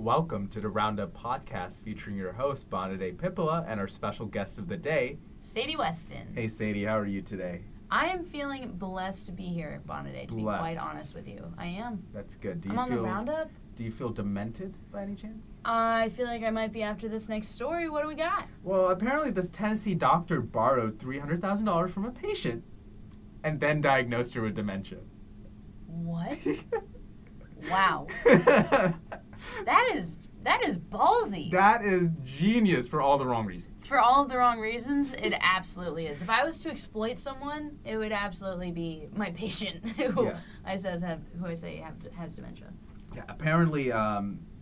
Welcome to the Roundup podcast featuring your host, Bonade Pippola, and our special guest of the day, Sadie Weston. Hey Sadie, how are you today? I am feeling blessed to be here, Bonade, to be quite honest with you. I am. That's good. I'm on the Roundup. Do you feel demented by any chance? I feel like I might be after this next story. What do we got? Well, apparently this Tennessee doctor borrowed $300,000 from a patient and then diagnosed her with dementia. What? Wow. That is ballsy. That is genius for all the wrong reasons. For all of the wrong reasons, it absolutely is. If I was to exploit someone, it would absolutely be my patient who Yes. I say has dementia. Yeah, apparently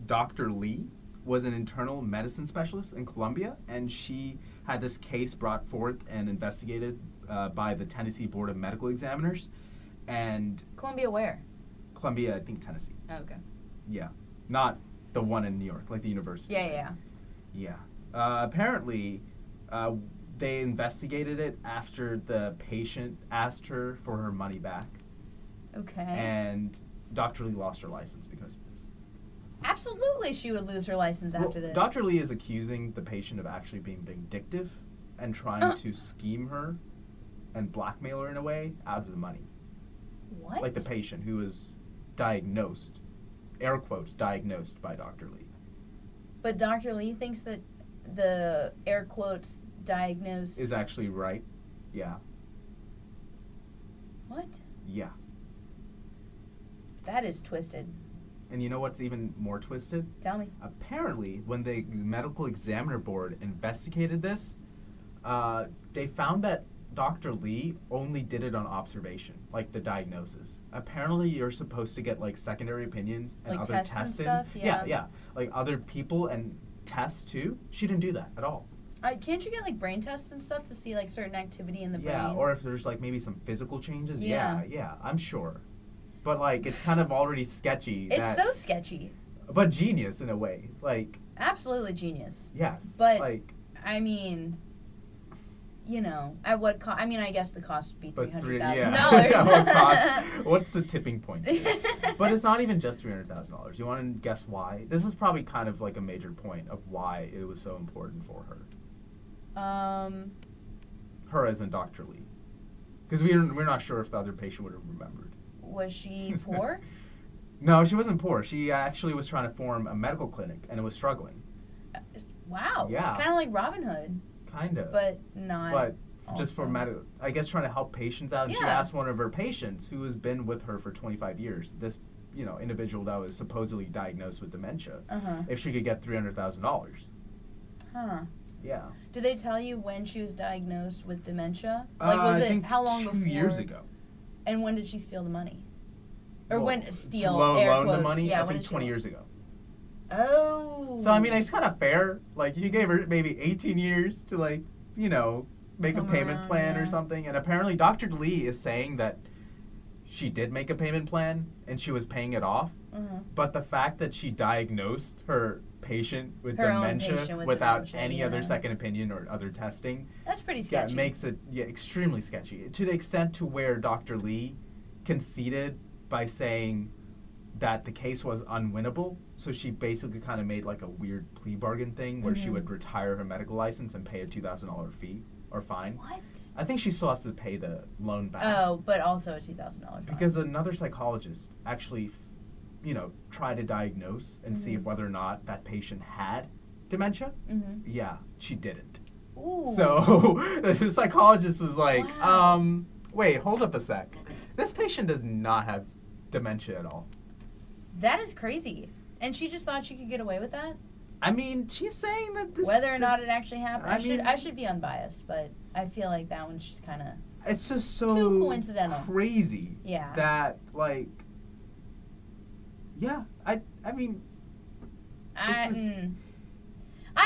Dr. Lee was an internal medicine specialist in Columbia, and she had this case brought forth and investigated by the Tennessee Board of Medical Examiners. And Columbia where? Columbia, I think Tennessee. Oh, okay. Yeah, not the one in New York, like the university. Yeah. Apparently, they investigated it after the patient asked her for her money back. Okay. And Dr. Lee lost her license because of this. Absolutely, she would lose her license after this. Dr. Lee is accusing the patient of actually being vindictive and trying to scheme her and blackmail her in a way out of the money. What? Like the patient who was diagnosed, air quotes, diagnosed by Dr. Lee. But Dr. Lee thinks that the air quotes diagnosed Is actually right. Yeah. What? Yeah. That is twisted. And you know what's even more twisted? Tell me. Apparently, when the medical examiner board investigated this, they found that Dr. Lee only did it on observation, like the diagnosis. Apparently, you're supposed to get like secondary opinions and Like other tests and testing. stuff? Yeah. Like other people and tests too. She didn't do that at all. Can't you get like brain tests and stuff to see like certain activity in the brain? Yeah, or if there's like maybe some physical changes. Yeah. Yeah, I'm sure. But like, it's kind of already sketchy. It's so sketchy. But genius in a way. Like. Absolutely genius. Yes. But like. I mean, you know, at what cost? I mean, I guess the cost would be $300,000. Yeah, what cost? What's the tipping point? But it's not even just $300,000. You want to guess why? This is probably kind of like a major point of why it was so important for her. Her as in Dr. Lee, because we're not sure if the other patient would have remembered. Was she poor? No, she wasn't poor. She actually was trying to form a medical clinic, and it was struggling. Wow. Yeah. Kind of like Robin Hood. Kind of. But not. But just for I guess trying to help patients out. Yeah. She asked one of her patients who has been with her for 25 years, this individual that was supposedly diagnosed with dementia, if she could get $300,000. Huh. Yeah. Did they tell you when she was diagnosed with dementia? Like, was it how long before? 2 years ago. And when did she steal the money? Or Well, when steal loan quotes. the money? Yeah, I think 20 years ago. Oh. So I mean, it's kind of fair. Like you gave her maybe 18 years to make a payment plan or something. And apparently, Dr. Lee is saying that she did make a payment plan and she was paying it off. But the fact that she diagnosed her patient with dementia without any other second opinion or other testing, that's pretty sketchy. Yeah, makes it extremely sketchy. To the extent to where Dr. Lee conceded by saying that the case was unwinnable. So she basically kind of made like a weird plea bargain thing where she would retire her medical license and pay a $2,000 fee or fine. What? I think she still has to pay the loan back. Oh, but also a $2,000 fine. Because another psychologist actually, tried to diagnose and see if whether or not that patient had dementia. Yeah, she didn't. Ooh. So the psychologist was like, wow. Wait, hold up a sec. This patient does not have dementia at all. That is crazy. And she just thought she could get away with that? I mean, she's saying that whether or not it actually happened. I I should be unbiased, but I feel like that one's just kind of it's just so too coincidental. Crazy. Yeah. That I mean I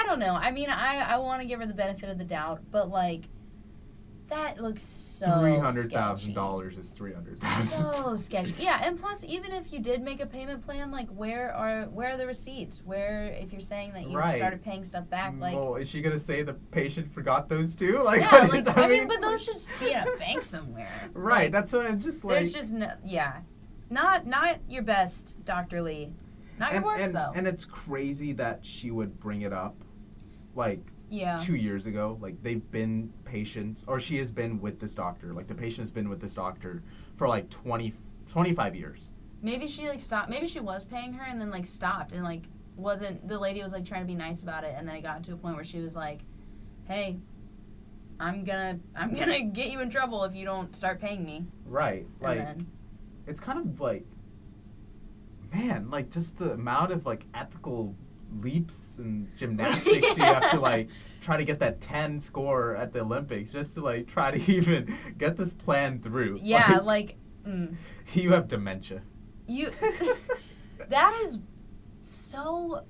don't know. I mean, I want to give her the benefit of the doubt, but that looks so $300,000 is $300,000. So sketchy. Yeah, and plus, even if you did make a payment plan, where are the receipts? Where, if you're saying that you started paying stuff back, well, is she gonna say the patient forgot those too? I mean, but those should be in a bank somewhere. Right. That's what I'm just like. There's just not your best, Dr. Lee. Not your worst, though. And it's crazy that she would bring it up, like, yeah. 2 years ago. Like, they've been patients, or she has been with this doctor. Like, the patient has been with this doctor for, like, 25 years. Maybe she, like, stopped. Maybe she was paying her and then, like, stopped and, like, wasn't... The lady was, like, trying to be nice about it, and then it got to a point where she was like, hey, I'm gonna get you in trouble if you don't start paying me. Right. Like, it's kind of, like... Man, like, just the amount of, like, ethical leaps and gymnastics you have to, like, try to get that 10 score at the Olympics just to, like, try to even get this plan through. Yeah, You have dementia. That is so...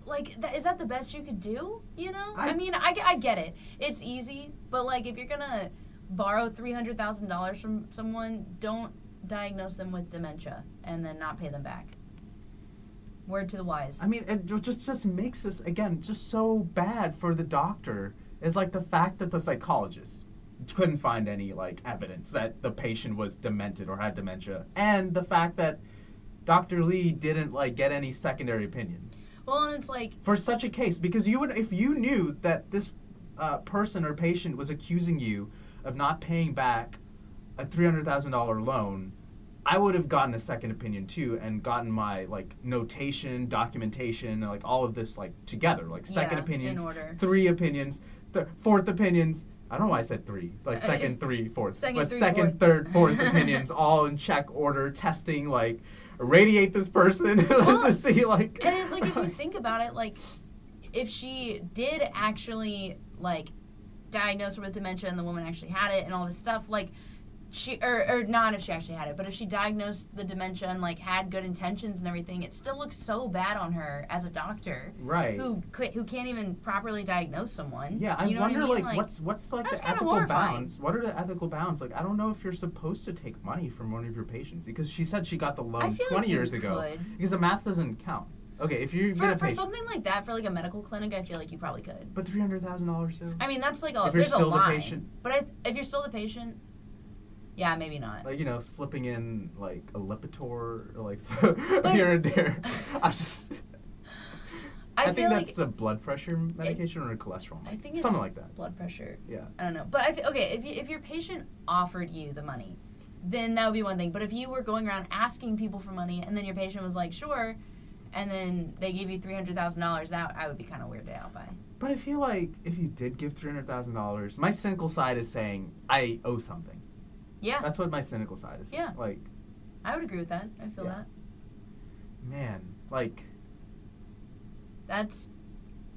Like, is that the best you could do, you know? I mean, I get it. It's easy, but, like, if you're gonna borrow $300,000 from someone, don't diagnose them with dementia and then not pay them back. Word to the wise. I mean, it just makes this, again, just so bad for the doctor. Is like the fact that the psychologist couldn't find any, like, evidence that the patient was demented or had dementia. And the fact that Dr. Lee didn't, like, get any secondary opinions. Well, and it's like... For such a case. Because you would, if you knew that this person or patient was accusing you of not paying back a $300,000 loan, I would have gotten a second opinion too and gotten my, like, notation, documentation, like, all of this, like, together. Like, second opinions, in order. 3 opinions, fourth opinions. I don't know why I said 3. Like, second, 3, fourth. Second, third, fourth opinions, all in check order, testing, like, irradiate this person. Let's just see, like... And it's like, if you think about it, like, if she did actually, like, diagnose her with dementia and the woman actually had it and all this stuff, like... She or not if she actually had it, but if she diagnosed the dementia and, like, had good intentions and everything, it still looks so bad on her as a doctor, right? Who can't even properly diagnose someone. Yeah, I wonder, what I mean? What's like the ethical bounds? What are the ethical bounds? Like, I don't know if you're supposed to take money from one of your patients because she said she got the loan 20 years ago because the math doesn't count. Okay, if you get a patient for something like that, for like a medical clinic, I feel like you probably could. But $300,000 too. I mean, that's like if you're still the patient. But if you're still the patient. Yeah, maybe not. Like, you know, slipping in, like, a Lipitor, or, like, here and there. I think that's a blood pressure medication or a cholesterol medication. I think it's something like that. Blood pressure. Yeah. I don't know. But, if your patient offered you the money, then that would be one thing. But if you were going around asking people for money, and then your patient was like, sure, and then they gave you $300,000, that I would be kind of weirded out by. But I feel like if you did give $300,000, my cynical side is saying, I owe something. Yeah. That's what my cynical side is. Yeah. Like, I would agree with that. I feel that. Man, like... That's...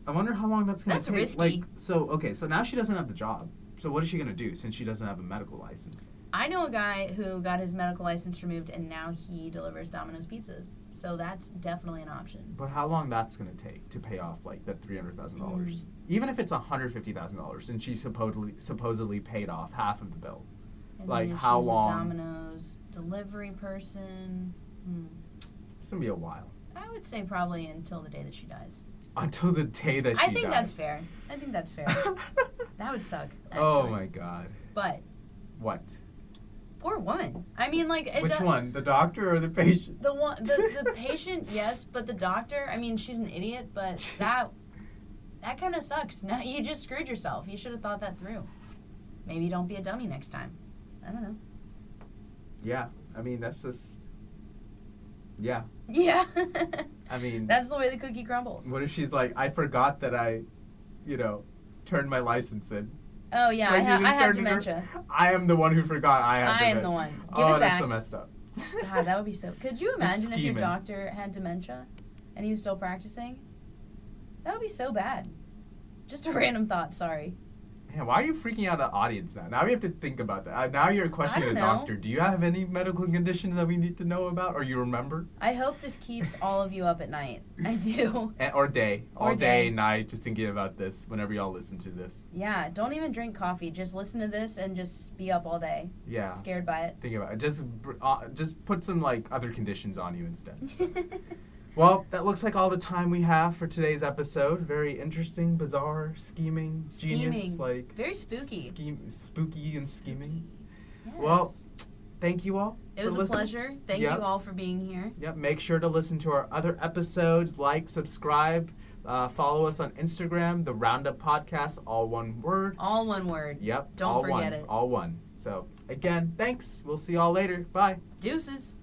I wonder how long that's going to take. That's risky. Like, so now she doesn't have the job. So what is she going to do since she doesn't have a medical license? I know a guy who got his medical license removed and now he delivers Domino's pizzas. So that's definitely an option. But how long that's going to take to pay off, like, that $300,000? Even if it's $150,000 and she supposedly paid off half of the bill. And like, how long? A Domino's delivery person. It's going to be a while. I would say probably until the day that she dies. Until the day that she dies. I think that's fair. That would suck, actually. Oh, my God. But. What? Poor woman. I mean, like... Which one? The doctor or the patient? The patient, yes, but the doctor, I mean, she's an idiot, but that kind of sucks. Now, you just screwed yourself. You should have thought that through. Maybe don't be a dummy next time. I don't know. Yeah. I mean, that's just... Yeah. Yeah. I mean... That's the way the cookie crumbles. What if she's like, I forgot that I, turned my license in. Oh, yeah, like I have dementia. I am the one who forgot I have dementia. I am the one. Give it back. That's so messed up. God, that would be so... Could you imagine if your doctor had dementia and he was still practicing? That would be so bad. Just a random thought, sorry. Man, why are you freaking out the audience now? Now we have to think about that. Now you're questioning a doctor. Do you have any medical conditions that we need to know about or you remember? I hope this keeps all of you up at night. I do. Or day. All day, night, just thinking about this whenever y'all listen to this. Yeah, don't even drink coffee. Just listen to this and just be up all day. Yeah. Scared by it. Think about it. Just put some, like, other conditions on you instead. So. Well, that looks like all the time we have for today's episode. Very interesting, bizarre, scheming, genius, like... Very spooky. Spooky and scheming. Yes. Well, thank you all. It was a pleasure. Thank you all for being here. Yep. Make sure to listen to our other episodes. Like, subscribe, follow us on Instagram. The Roundup Podcast, all one word. All one word. Yep. Don't forget it. All one. So again, thanks. We'll see y'all later. Bye. Deuces.